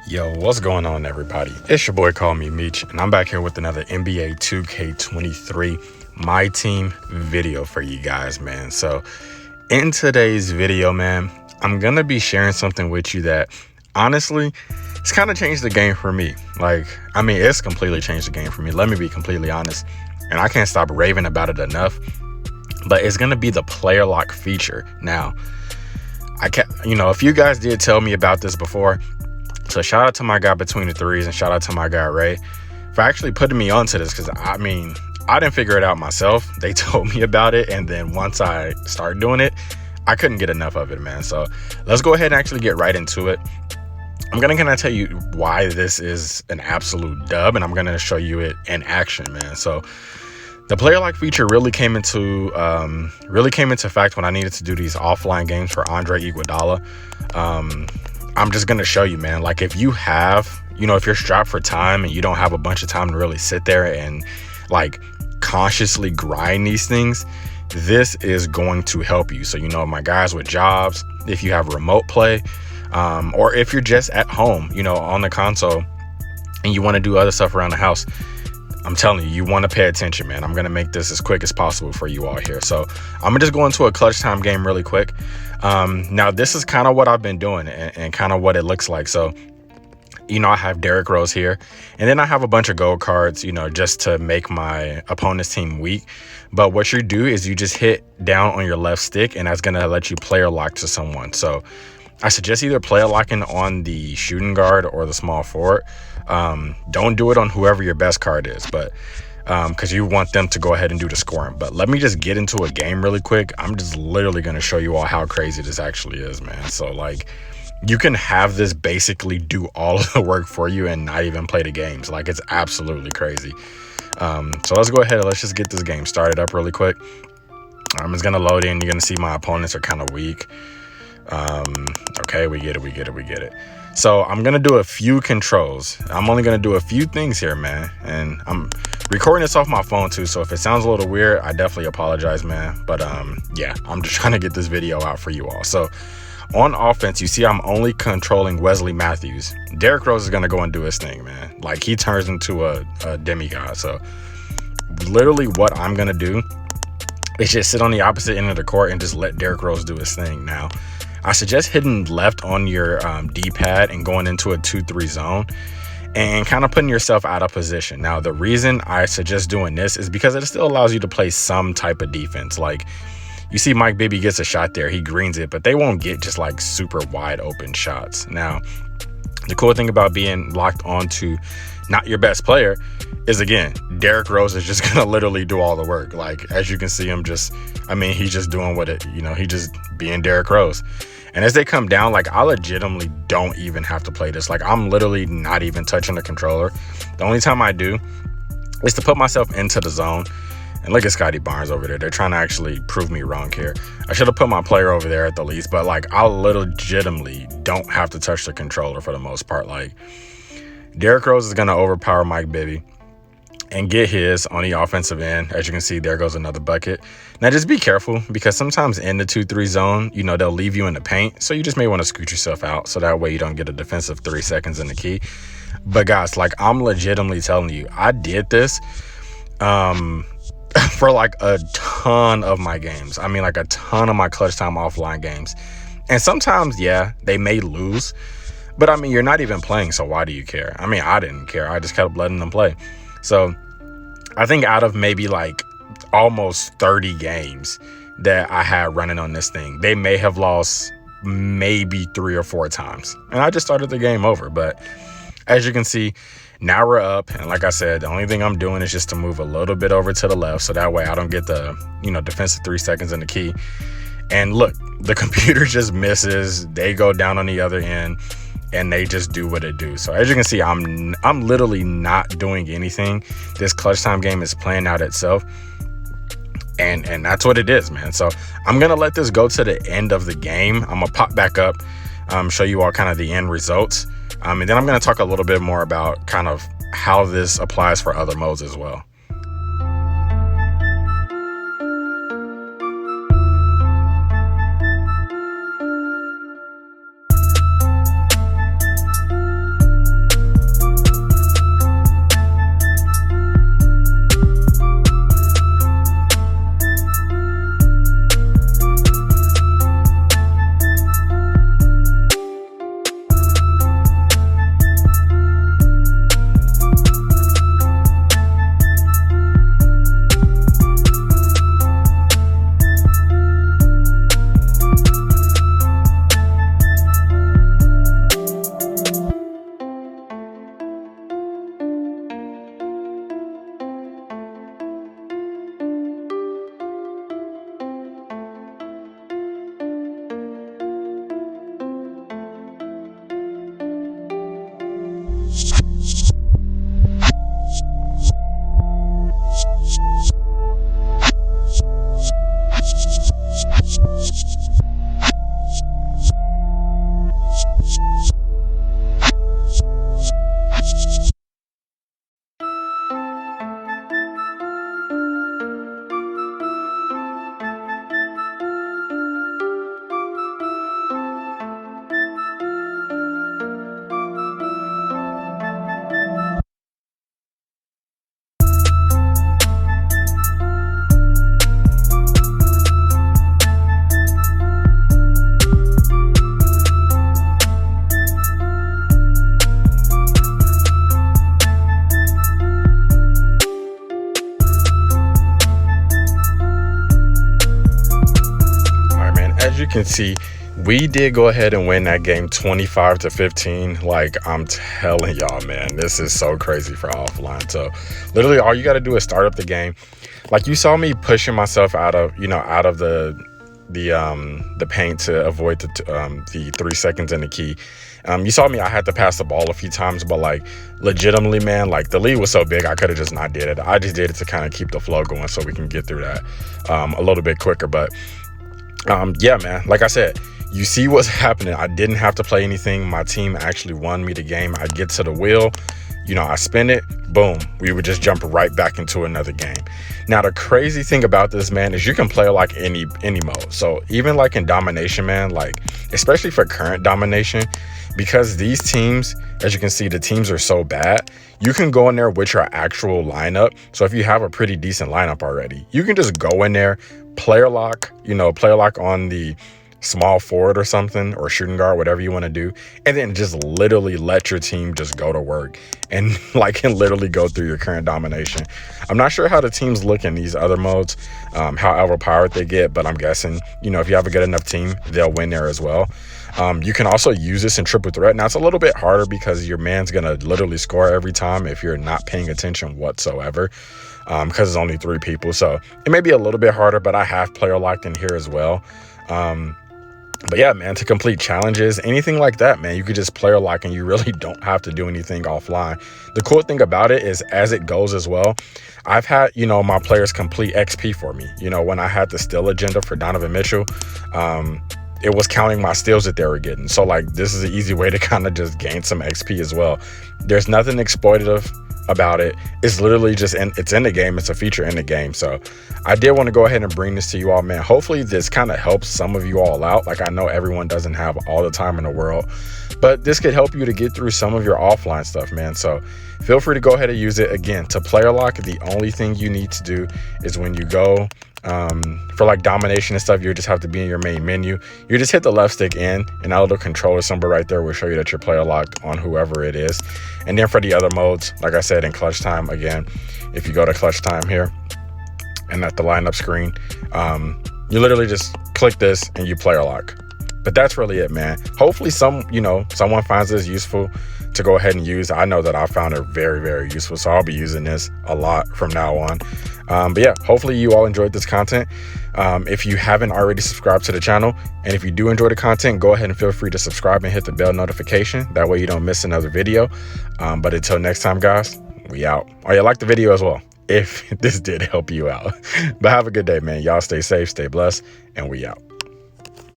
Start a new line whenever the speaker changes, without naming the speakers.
Yo, what's going on, everybody? It's your boy, Call Me Meech, and I'm back here with another NBA2K23 MYTEAM video for you guys, man. So in today's video, man, I'm gonna be sharing something with you that honestly, it's kind of changed the game for me. It's completely changed the game for me. Let me be completely honest, and I can't stop raving about it enough. But it's gonna be the player lock feature. Now, if you guys did tell me about this before. So shout out to my guy Between the Threes and shout out to my guy Ray for actually putting me onto this, because I didn't figure it out myself. They told me about it, and then once I started doing it, I couldn't get enough of it, man. So let's go ahead and actually get right into it. I'm gonna kind of tell you why this is an absolute dub, and I'm gonna show you it in action, man. So the player lock feature really came into fact when I needed to do these offline games for Andre Iguodala. I'm just going to show you, man, like if you have, if you're strapped for time and you don't have a bunch of time to really sit there and like consciously grind these things, this is going to help you. So, my guys with jobs, if you have remote play, or if you're just at home, on the console and you want to do other stuff around the house, I'm telling you, you want to pay attention, man. I'm going to make this as quick as possible for you all here. So I'm going to just go into a clutch time game really quick. Now, this is kind of what I've been doing and kind of what it looks like. So, I have Derrick Rose here, and then I have a bunch of gold cards, just to make my opponent's team weak. But what you do is you just hit down on your left stick, and that's going to let you player lock to someone. So I suggest either player locking on the shooting guard or the small forward. Don't do it on whoever your best card is, but because you want them to go ahead and do the scoring. But let me just get into a game really quick. I'm just literally going to show you all how crazy this actually is, man. So you can have this basically do all of the work for you and not even play the games. It's absolutely crazy. So let's go ahead and let's just get this game started up really quick. It's going to load in. You're going to see my opponents are kind of weak. Okay, we get it. So I'm going to do a few controls. I'm only going to do a few things here, man. And I'm recording this off my phone too. So if it sounds a little weird, I definitely apologize, man. But yeah, I'm just trying to get this video out for you all. So on offense, you see I'm only controlling Wesley Matthews. Derrick Rose is going to go and do his thing, man. He turns into a demigod. So literally what I'm going to do is just sit on the opposite end of the court and just let Derrick Rose do his thing. Now, I suggest hitting left on your D-pad and going into a 2-3 zone and kind of putting yourself out of position. Now, the reason I suggest doing this is because it still allows you to play some type of defense. You see Mike Bibby gets a shot there, he greens it, but they won't get just super wide open shots. Now, the cool thing about being locked onto not your best player is, again, Derrick Rose is just going to literally do all the work. As you can see him he's just doing he just being Derrick Rose. And as they come down, I legitimately don't even have to play this. I'm literally not even touching the controller. The only time I do is to put myself into the zone. And look at Scotty Barnes over there. They're trying to actually prove me wrong here. I should have put my player over there at the least, but I legitimately don't have to touch the controller for the most part. Derrick Rose is going to overpower Mike Bibby and get his on the offensive end. As you can see, there goes another bucket. Now, just be careful, because sometimes in the 2-3 zone, they'll leave you in the paint. So you just may want to scoot yourself out so that way you don't get a defensive 3 seconds in the key. But guys, I'm legitimately telling you, I did this for a ton of my games. A ton of my clutch time offline games. And sometimes, yeah, they may lose. But you're not even playing, so why do you care? I didn't care. I just kept letting them play. So I think out of maybe almost 30 games that I had running on this thing, they may have lost maybe 3 or 4 times. And I just started the game over. But as you can see, now we're up. And like I said, the only thing I'm doing is just to move a little bit over to the left. So that way I don't get the, defensive 3 seconds in the key. And look, the computer just misses. They go down on the other end. And they just do what it do. So as you can see, I'm literally not doing anything. This clutch time game is playing out itself. And that's what it is, man. So I'm going to let this go to the end of the game. I'm going to pop back up, show you all kind of the end results. And then I'm going to talk a little bit more about kind of how this applies for other modes as well. can see, we did go ahead and win that game 25-15. Like, I'm telling y'all, man, this is so crazy for offline. So literally all you got to do is start up the game. Like, you saw me pushing myself out of the paint to avoid the 3 seconds in the key. You saw me, I had to pass the ball a few times, but like legitimately, man, like the lead was so big, I could have just not did it. I just did it to kind of keep the flow going so we can get through that a little bit quicker. But yeah, man, like I said, you see what's happening. I didn't have to play anything. My team actually won me the game. I get to the wheel, I spin it, boom, we would just jump right back into another game. Now, the crazy thing about this, man, is you can play like any mode. So even like in domination, man, like especially for current domination, because these teams, as you can see, the teams are so bad, you can go in there with your actual lineup. So if you have a pretty decent lineup already, you can just go in there, player lock on the small forward or something, or shooting guard, whatever you want to do, and then just literally let your team just go to work and like can literally go through your current domination. I'm not sure how the teams look in these other modes, how overpowered they get, but I'm guessing, if you have a good enough team, they'll win there as well. You can also use this in triple threat. Now, it's a little bit harder because your man's gonna literally score every time if you're not paying attention whatsoever, because it's only 3 people, so it may be a little bit harder, but I have player locked in here as well. But yeah, man, to complete challenges, anything like that, man, you could just player lock and you really don't have to do anything offline. The cool thing about it is, as it goes as well, I've had, my players complete XP for me. When I had the steal agenda for Donovan Mitchell, it was counting my steals that they were getting. So like, this is an easy way to kind of just gain some XP as well. There's nothing exploitative about it. It's literally just it's in the game. It's a feature in the game. So I did want to go ahead and bring this to you all, man. Hopefully this kind of helps some of you all out. Like, I know everyone doesn't have all the time in the world, but this could help you to get through some of your offline stuff, man. So feel free to go ahead and use it. Again, to player lock, the only thing you need to do is when you go for like domination and stuff, you just have to be in your main menu. You just hit the left stick in, and that little controller symbol right there will show you that you're player locked on whoever it is. And then for the other modes, like I said, in clutch time, again, if you go to clutch time here and at the lineup screen, you literally just click this and you player lock. But that's really it, man. Hopefully someone finds this useful to go ahead and use. I know that I found it very, very useful, so I'll be using this a lot from now on. But yeah, hopefully you all enjoyed this content. If you haven't already subscribed to the channel, and if you do enjoy the content, go ahead and feel free to subscribe and hit the bell notification. That way you don't miss another video. But until next time, guys, we out. Oh yeah, like the video as well if this did help you out. But have a good day, man. Y'all stay safe, stay blessed, and we out.